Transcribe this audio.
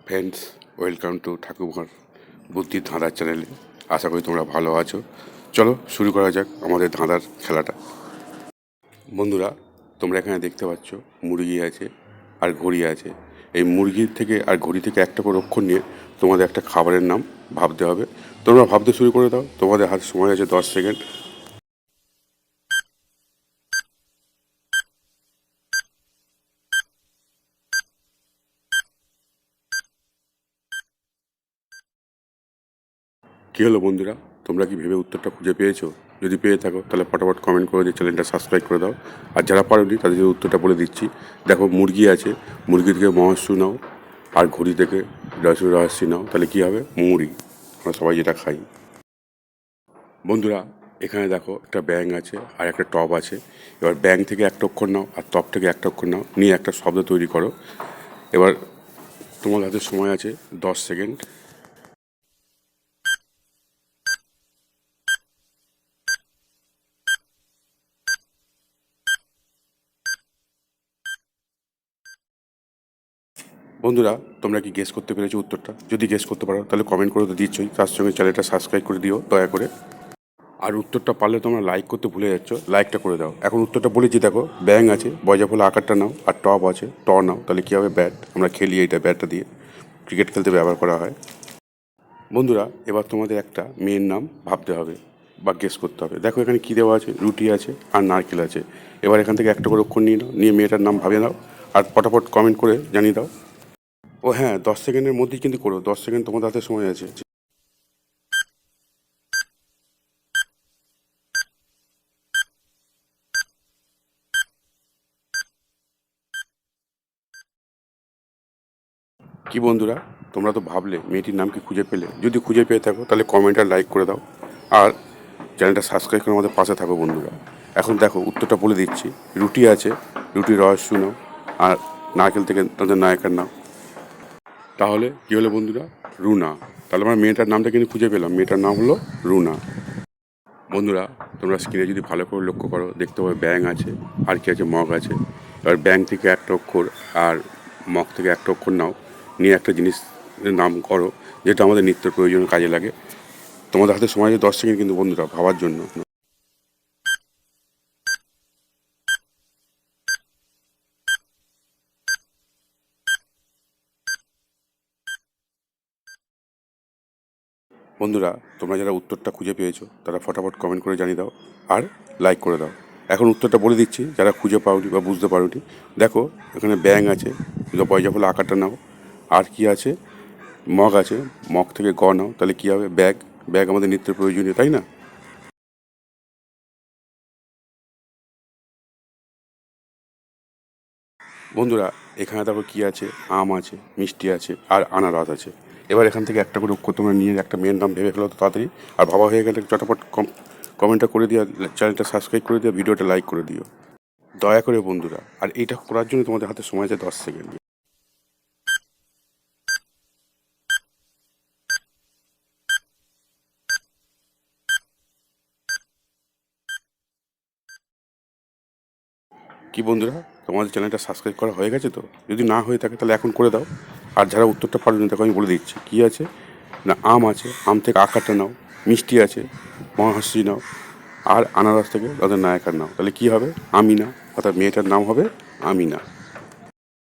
Friends, welcome to ঠাকুমার বুদ্ধির ধাঁধার চ্যানেলে। আশা করি তোমরা ভালো আছো। চলো শুরু করা যাক আমাদের ধাঁধার খেলাটা। বন্ধুরা, তোমরা এখানে দেখতে পাচ্ছ মুরগি আছে আর ঘড়ি আছে। এই মুরগির থেকে আর ঘড়ি থেকে একটা করে অক্ষর নিয়ে তোমাদের একটা খাবারের নাম ভাবতে হবে। তোমরা ভাবতে শুরু করে দাও, তোমাদের হাতে সময় আছে 10 সেকেন্ড। কী হলো বন্ধুরা, তোমরা কি ভেবে উত্তরটা খুঁজে পেয়েছো? যদি পেয়ে থাকো তাহলে ফটাফট কমেন্ট করে দিয়ে চ্যানেলটা সাবস্ক্রাইব করে দাও। আর যারা পারোনি তাদের জন্য উত্তরটা বলে দিচ্ছি। দেখো, মুরগি আছে, মুরগি থেকে মহাস্যু নাও আর ঘড়ি থেকে রহস্যি নাও, তাহলে কী হবে? মুড়ি। আমরা সবাই যেটা খাই। বন্ধুরা, এখানে দেখো একটা ব্যাঙ আছে আর একটা টব আছে। এবার ব্যাঙ থেকে একটা অক্ষর নাও আর টব থেকে একটা অক্ষর নাও, নিয়ে একটা শব্দ তৈরি করো। এবার তোমার হাতে সময় আছে 10 সেকেন্ড। বন্ধুরা, তোমরা কি গেস করতে পেরেছো উত্তরটা? যদি গেস করতে পারো তাহলে কমেন্ট করে তো দিচ্ছই, তার সঙ্গে চ্যানেলটা সাবস্ক্রাইব করে দিও দয়া করে। আর উত্তরটা পারলে তোমরা লাইক করতে ভুলে যাচ্ছ, লাইকটা করে দাও। এখন উত্তরটা বলেছি, দেখো ব্যাঙ আছে, বয়জা ফলে আকারটা নাও, আর টব আছে, নাও, তাহলে কী হবে? ব্যাট। আমরা খেলি এইটা, ব্যাটটা দিয়ে ক্রিকেট খেলতে ব্যবহার করা হয়। বন্ধুরা, এবার তোমাদের একটা মেয়ের নাম ভাবতে হবে বা গেস করতে হবে। দেখো এখানে কী দেওয়া আছে, রুটি আছে আর নারকেল আছে। এবার এখান থেকে একটা করে অক্ষর নিয়ে নাও, নিয়ে মেয়েটার নাম ভাবে নাও আর ফটাফট কমেন্ট করে জানিয়ে দাও। ও হ্যাঁ, 10 সেকেন্ডের মধ্যেই কিন্তু করো, 10 সেকেন্ড তোমাদের হাতে সময় আছে। কি বন্ধুরা, তোমরা তো ভাবলে, মেয়েটির নাম কি খুঁজে পেলে? যদি খুঁজে পেয়ে থাকো তাহলে কমেন্ট আর লাইক করে দাও, আর চ্যানেলটা সাবস্ক্রাইব করে আমাদের পাশে থাকো বন্ধুরা। এখন দেখো উত্তরটা বলে দিচ্ছি। রুটি আছে, রুটির রহস্য নাও, আর নারকেল থেকে তাদের নায়কের নাম। তাহলে কী হলো বন্ধুরা? রুনা। তাহলে আমার মেয়েটার নামটা কিন্তু খুঁজে পেলাম, মেয়েটার নাম হলো রুনা। বন্ধুরা, তোমরা স্ক্রিনে যদি ভালো করে লক্ষ্য করো, দেখতে পাবে ব্যাঙ আছে আর কি আছে, মগ আছে। এবার ব্যাঙ থেকে একটা অক্ষর আর মগ থেকে একটা অক্ষর নাও, নিয়ে একটা জিনিস নাম করো যেটা আমাদের নিত্য প্রয়োজনীয় কাজে লাগে। তোমাদের হাতে সময় আছে 10 সেকেন্ড কিন্তু বন্ধুরা ভাবার জন্য। বন্ধুরা, তোমরা যারা উত্তরটা খুঁজে পেয়েছো তারা ফটাফট কমেন্ট করে জানিয়ে দাও আর লাইক করে দাও। এখন উত্তরটা বলে দিচ্ছি, যারা খুঁজে পাওনি বা বুঝতে পারোনি। দেখো এখানে ব্যাঙ আছে, বয়জা ফলে আকারটা নাও, আর কি আছে? মগ আছে, মগ থেকে নাও, তাহলে কী হবে? ব্যাগ। ব্যাগ আমাদের নিত্য প্রয়োজনীয়, তাই না? বন্ধুরা, এখানে দেখো কী আছে, আম আছে, মিষ্টি আছে আর আনারস আছে। এবার এখান থেকে একটা করে অক্ষর তোমরা নিয়ে একটা মেয়ের নাম ভেবে ফেলো তো তাড়াতাড়ি। আর ভাবা হয়ে গেলে চটাপট কমেন্টটা করে দিও, চ্যানেলটা সাবস্ক্রাইব করে দিও, ভিডিওটা লাইক করে দিও দয়া করে বন্ধুরা। আর এইটা করার জন্য তোমাদের হাতে সময় আছে 10 সেকেন্ড। কি বন্ধুরা, তোমাদের চ্যানেলটা সাবস্ক্রাইব করা হয়ে গেছে তো? যদি না হয়ে থাকে তাহলে এখন করে দাও। আর যারা উত্তরটা পারবে না, দেখো আমি বলে দিচ্ছি কী আছে। না, আম আছে, আম থেকে আকারটা নাও, মিষ্টি আছে, মহাহাসি নাও, আর আনারস থেকে তাদের নায়কার নাও, তাহলে কী হবে? আমিনা। অর্থাৎ মেয়েটার নাম হবে আমিনা।